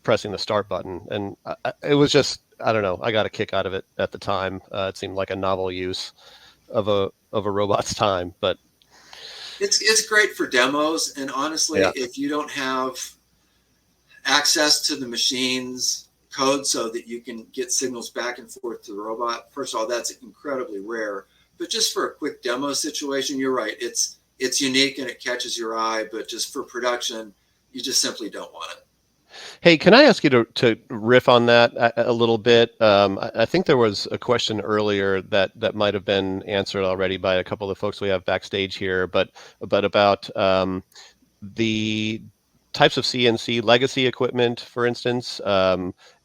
pressing the start button, and it was just, I don't know, I got a kick out of it at the time. It seemed like a novel use of a robot's time, but it's great for demos. And honestly, yeah. if you don't have access to the machine's code so that you can get signals back and forth to the robot, first of all, that's incredibly rare. But just for a quick demo situation, you're right. It's unique and it catches your eye, but just for production, you just simply don't want it. Hey, can I ask you to riff on that a little bit? I think there was a question earlier that might have been answered already by a couple of the folks we have backstage here, but about the types of CNC legacy equipment, for instance,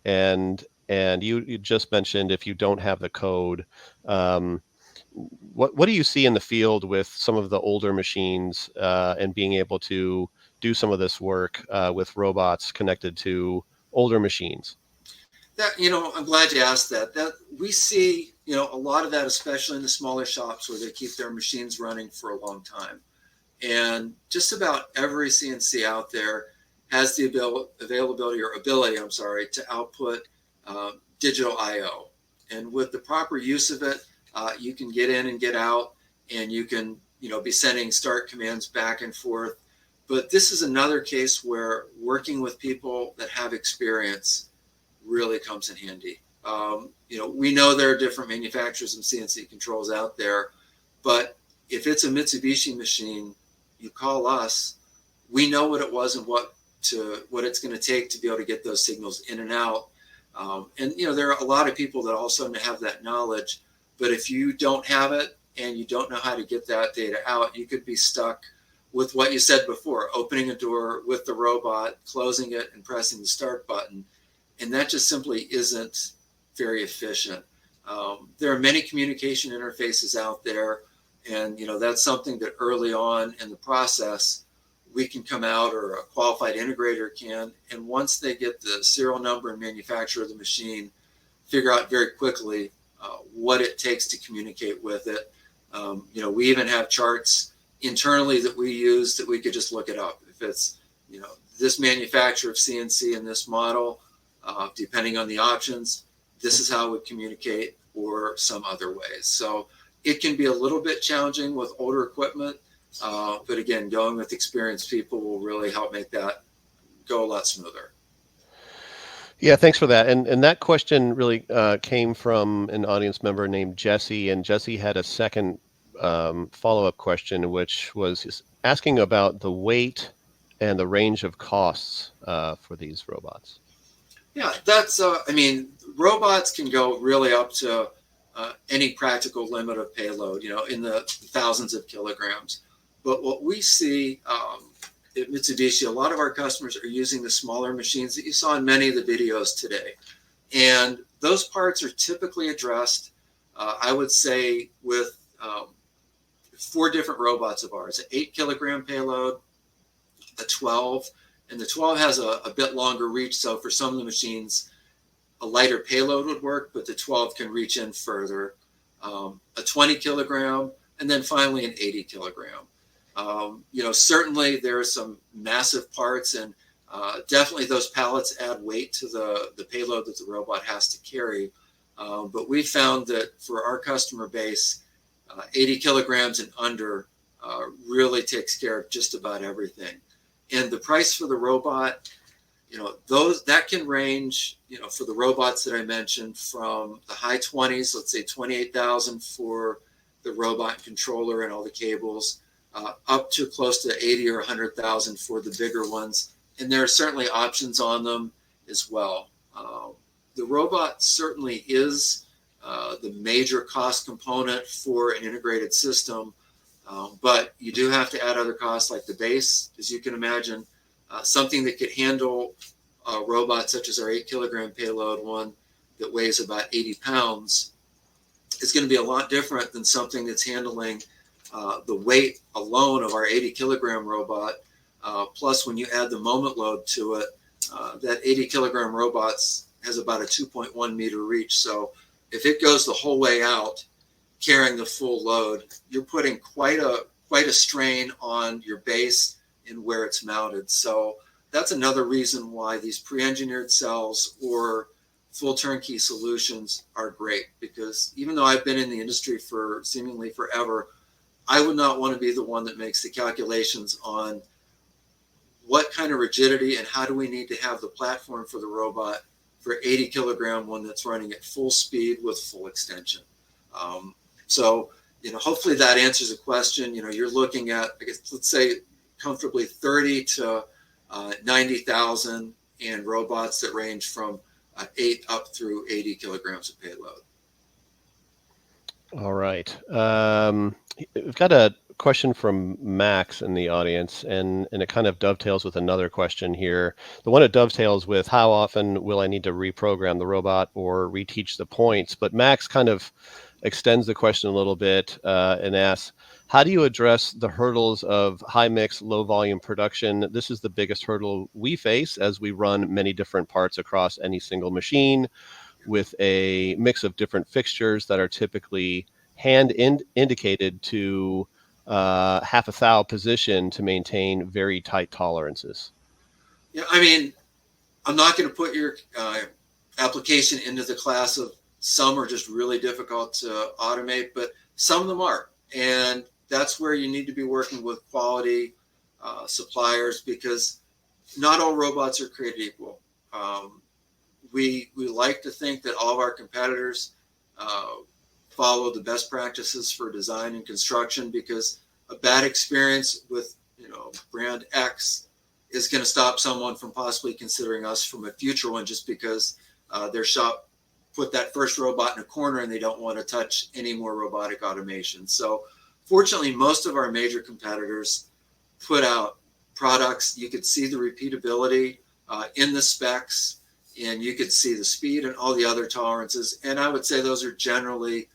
and you just mentioned if you don't have the code, what do you see in the field with some of the older machines and being able to do some of this work with robots connected to older machines? That, I'm glad you asked that. That we see, a lot of that, especially in the smaller shops where they keep their machines running for a long time. And just about every CNC out there has the availability or ability, I'm sorry, to output digital I/O. And with the proper use of it, you can get in and get out, and you can, be sending start commands back and forth. But this is another case where working with people that have experience really comes in handy. We know there are different manufacturers of CNC controls out there, but if it's a Mitsubishi machine, you call us. We know what it was and what it's going to take to be able to get those signals in and out. And there are a lot of people that all of a sudden have that knowledge, but if you don't have it and you don't know how to get that data out, you could be stuck with what you said before: opening a door with the robot, closing it, and pressing the start button. And that just simply isn't very efficient. There are many communication interfaces out there, and that's something that early on in the process we can come out, or a qualified integrator can, and once they get the serial number and manufacturer of the machine, figure out very quickly what it takes to communicate with it. We even have charts internally that we use that we could just look it up. If it's this manufacturer of CNC in this model, depending on the options, this is how it would communicate, or some other ways. So it can be a little bit challenging with older equipment, but again, going with experienced people will really help make that go a lot smoother. Yeah, thanks for that. And that question really came from an audience member named Jesse, and Jesse had a second follow-up question, which was asking about the weight and the range of costs for these robots. Yeah, that's, robots can go really up to any practical limit of payload, in the thousands of kilograms. But what we see at Mitsubishi, a lot of our customers are using the smaller machines that you saw in many of the videos today. And those parts are typically addressed, I would say, with 4 different robots of ours: an 8-kilogram payload, a 12, and the 12 has a bit longer reach. So for some of the machines, a lighter payload would work, but the 12 can reach in further. A 20 kilogram, and then finally an 80 kilogram. Certainly there are some massive parts, and definitely those pallets add weight to the payload that the robot has to carry. But we found that for our customer base, 80 kilograms and under really takes care of just about everything. And the price for the robot, those that can range, for the robots that I mentioned, from the high 20s, let's say 28,000 for the robot controller and all the cables, up to close to 80 or 100,000 for the bigger ones. And there are certainly options on them as well. The robot certainly is the major cost component for an integrated system. But you do have to add other costs like the base, as you can imagine. Something that could handle a robot such as our 8-kilogram payload one that weighs about 80 pounds is going to be a lot different than something that's handling the weight alone of our 80-kilogram robot. Plus, when you add the moment load to it, that 80-kilogram robot has about a 2.1 meter reach. So if it goes the whole way out, carrying the full load, you're putting quite a strain on your base and where it's mounted. So that's another reason why these pre-engineered cells or full turnkey solutions are great, because even though I've been in the industry for seemingly forever, I would not want to be the one that makes the calculations on what kind of rigidity and how do we need to have the platform for the robot for 80 kilogram one that's running at full speed with full extension. So, hopefully that answers the question. You're looking at, I guess, let's say comfortably 30 to 90,000, and robots that range from 8 up through 80 kilograms of payload. All right. We've got a question from Max in the audience, and it kind of dovetails with another question here. The one it dovetails with: how often will I need to reprogram the robot or reteach the points? But Max kind of extends the question a little bit and asks, How do you address the hurdles of high mix, low volume production? This is the biggest hurdle we face as we run many different parts across any single machine with a mix of different fixtures that are typically indicated to half a thou position to maintain very tight tolerances. Yeah, I mean, I'm not going to put your application into the class of some are just really difficult to automate, but some of them are. And that's where you need to be working with quality suppliers, because not all robots are created equal. We like to think that all of our competitors uh, follow the best practices for design and construction, because a bad experience with brand X is going to stop someone from possibly considering us from a future one, just because their shop put that first robot in a corner and they don't want to touch any more robotic automation. So fortunately, most of our major competitors put out products. You could see the repeatability in the specs, and you could see the speed and all the other tolerances. And I would say those are generally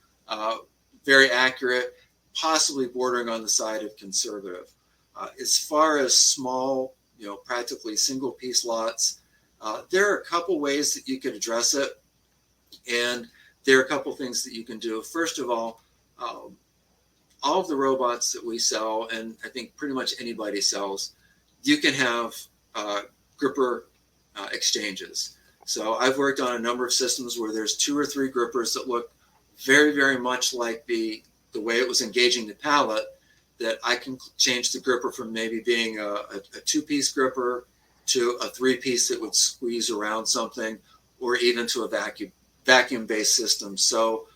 very accurate, possibly bordering on the side of conservative. As far as small, practically single piece lots, there are a couple ways that you could address it. And there are a couple things that you can do. First of all of the robots that we sell, and I think pretty much anybody sells, you can have gripper exchanges. So I've worked on a number of systems where there's 2 or 3 grippers that look very, very much like the way it was engaging the pallet, that I can change the gripper from maybe being a 2-piece gripper to a 3-piece that would squeeze around something, or even to a vacuum-based system. So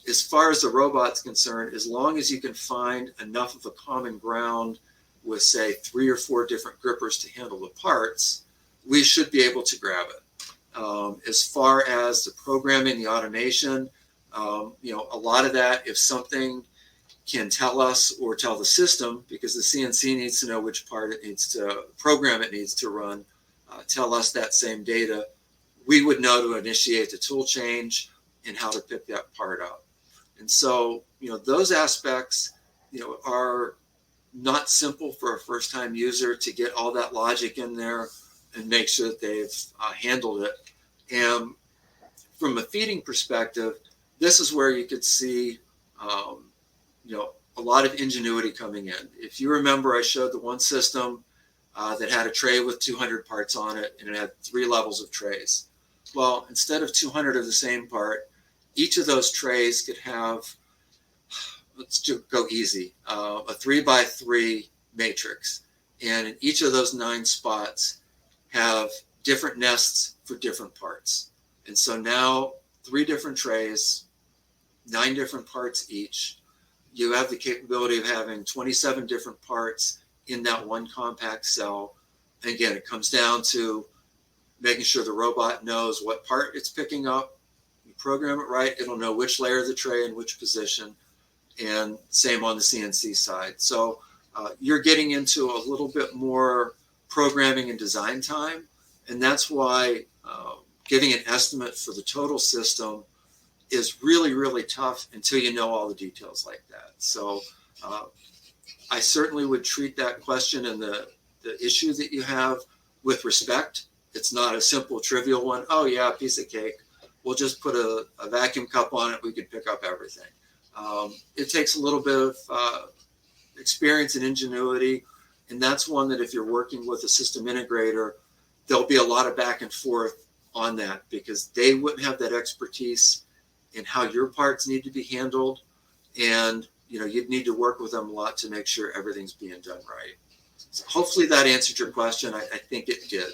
as far as the robot's concerned, as long as you can find enough of a common ground with, say, 3 or 4 different grippers to handle the parts, we should be able to grab it. As far as the programming, the automation, a lot of that, if something can tell us or tell the system, because the CNC needs to know which part it needs to program, it needs to run, tell us that same data, we would know to initiate the tool change and how to pick that part up. And so, those aspects, are not simple for a first-time user to get all that logic in there and make sure that they've handled it. And from a feeding perspective, this is where you could see, a lot of ingenuity coming in. If you remember, I showed the one system that had a tray with 200 parts on it, and it had 3 levels of trays. Well, instead of 200 of the same part, each of those trays could have, let's go easy, a 3x3 matrix. And in each of those 9 spots have different nests for different parts. And so now 3 different trays, 9 different parts each. You have the capability of having 27 different parts in that one compact cell. And again, it comes down to making sure the robot knows what part it's picking up. You program it right, it'll know which layer of the tray and which position. And same on the CNC side. So you're getting into a little bit more programming and design time. And that's why giving an estimate for the total system is really, really tough until you know all the details like that. So I certainly would treat that question and the issue that you have with respect. It's not a simple, trivial one. Oh, yeah, a piece of cake. We'll just put a vacuum cup on it. We can pick up everything. It takes a little bit of experience and ingenuity. And that's one that if you're working with a system integrator, there'll be a lot of back and forth on that, because they wouldn't have that expertise in how your parts need to be handled. And, you'd need to work with them a lot to make sure everything's being done right. So hopefully that answered your question. I think it did.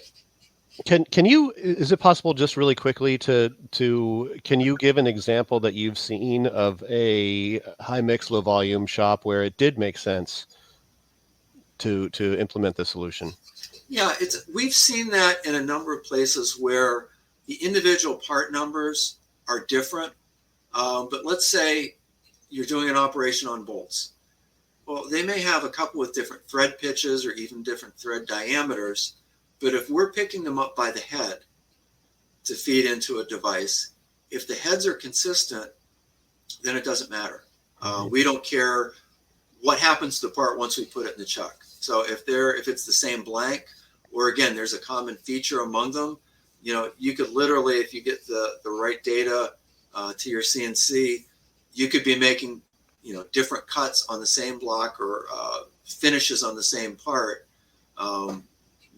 Is it possible, just really quickly, can you give an example that you've seen of a high mix, low volume shop where it did make sense to implement the solution? Yeah, we've seen that in a number of places where the individual part numbers are different. But let's say you're doing an operation on bolts. Well, they may have a couple of different thread pitches or even different thread diameters. But if we're picking them up by the head to feed into a device, if the heads are consistent, then it doesn't matter. We don't care what happens to the part once we put it in the chuck. So if it's the same blank, or again, there's a common feature among them, you could literally, if you get the right data to your CNC, you could be making, different cuts on the same block, or finishes on the same part,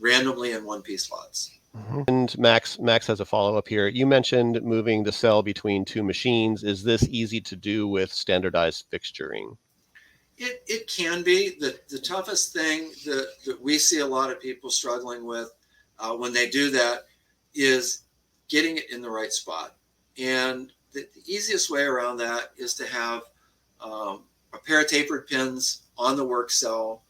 randomly in one-piece lots. And Max has a follow-up here. You mentioned moving the cell between two machines. Is this easy to do with standardized fixturing? It can be. The toughest thing that we see a lot of people struggling with when they do that is getting it in the right spot. And the easiest way around that is to have a pair of tapered pins on the work cell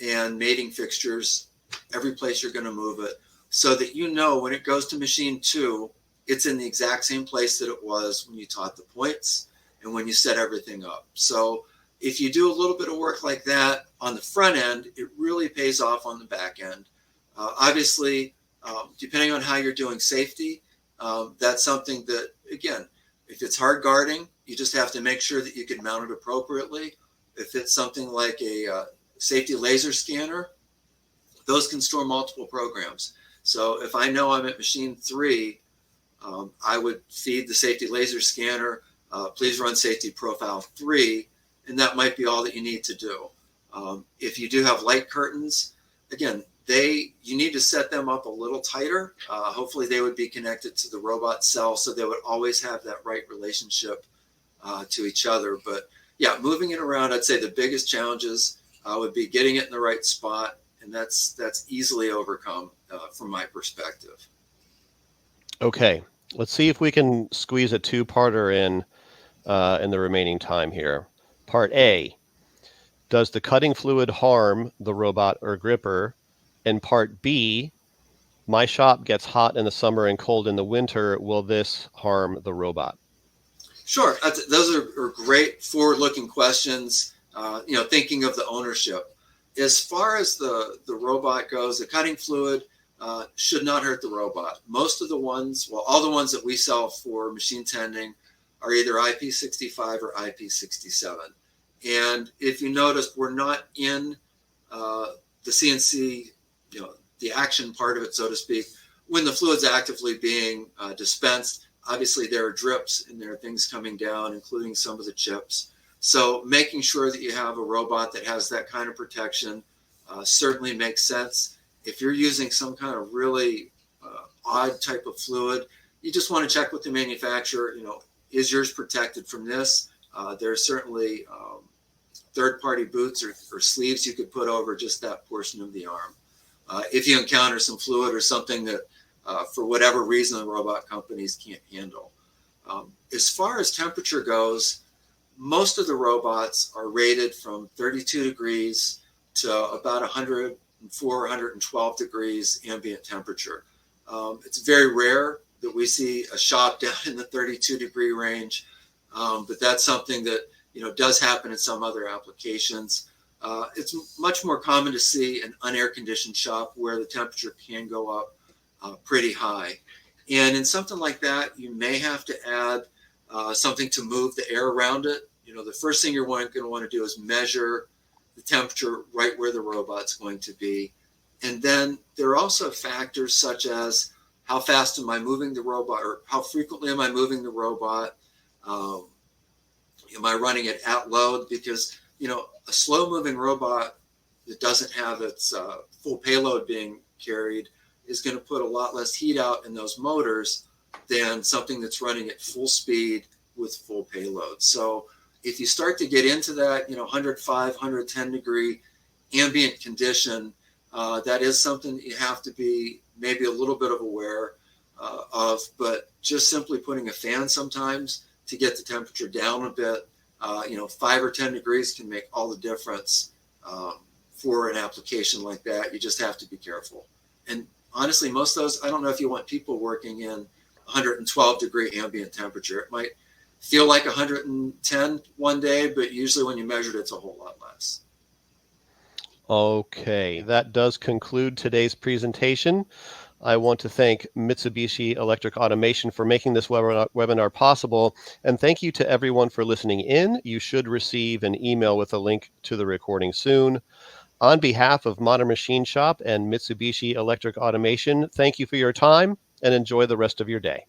and mating fixtures every place you're going to move it, so that when it goes to machine 2, it's in the exact same place that it was when you taught the points and when you set everything up. So if you do a little bit of work like that on the front end, it really pays off on the back end. Obviously, depending on how you're doing safety, that's something that, again, if it's hard guarding, you just have to make sure that you can mount it appropriately. If it's something like a safety laser scanner, those can store multiple programs. So if I know I'm at machine 3, I would feed the safety laser scanner, please run safety profile 3, and that might be all that you need to do. If you do have light curtains, again, you need to set them up a little tighter. Hopefully they would be connected to the robot cell, so they would always have that right relationship to each other. But yeah, moving it around, I'd say the biggest challenges would be getting it in the right spot, and that's easily overcome from my perspective. Okay, let's see if we can squeeze a two-parter in the remaining time here. Part A, does the cutting fluid harm the robot or gripper? And part B, my shop gets hot in the summer and cold in the winter. Will this harm the robot? Sure. Those are great forward-looking questions, thinking of the ownership. As far as the robot goes, the cutting fluid should not hurt the robot. Most of the ones, all the ones that we sell for machine tending are either IP65 or IP67. And if you notice, we're not in the CNC, the action part of it, so to speak, when the fluid's actively being dispensed. Obviously, there are drips and there are things coming down, including some of the chips. So making sure that you have a robot that has that kind of protection certainly makes sense. If you're using some kind of really odd type of fluid, you just want to check with the manufacturer, is yours protected from this? There's certainly third-party boots or sleeves you could put over just that portion of the arm. If you encounter some fluid or something that, for whatever reason, the robot companies can't handle. As far as temperature goes, most of the robots are rated from 32 degrees to about 104, 112 degrees ambient temperature. It's very rare that we see a shop down in the 32 degree range, but that's something that does happen in some other applications. It's much more common to see an unair conditioned shop where the temperature can go up pretty high. And in something like that, you may have to add something to move the air around it. The first thing you're going to want to do is measure the temperature right where the robot's going to be. And then there are also factors such as how fast am I moving the robot, or how frequently am I moving the robot? Am I running it at load? Because, a slow moving robot that doesn't have its full payload being carried is going to put a lot less heat out in those motors than something that's running at full speed with full payload. So if you start to get into that, 105, 110 degree ambient condition, that is something that you have to be maybe a little bit of aware of. But just simply putting a fan sometimes to get the temperature down a bit, 5 or 10 degrees can make all the difference for an application like that. You just have to be careful. And honestly, most of those, I don't know if you want people working in 112 degree ambient temperature. It might feel like 110 one day, but usually when you measure it, it's a whole lot less. Okay, that does conclude today's presentation. I want to thank Mitsubishi Electric Automation for making this webinar possible. And thank you to everyone for listening in. You should receive an email with a link to the recording soon. On behalf of Modern Machine Shop and Mitsubishi Electric Automation, thank you for your time and enjoy the rest of your day.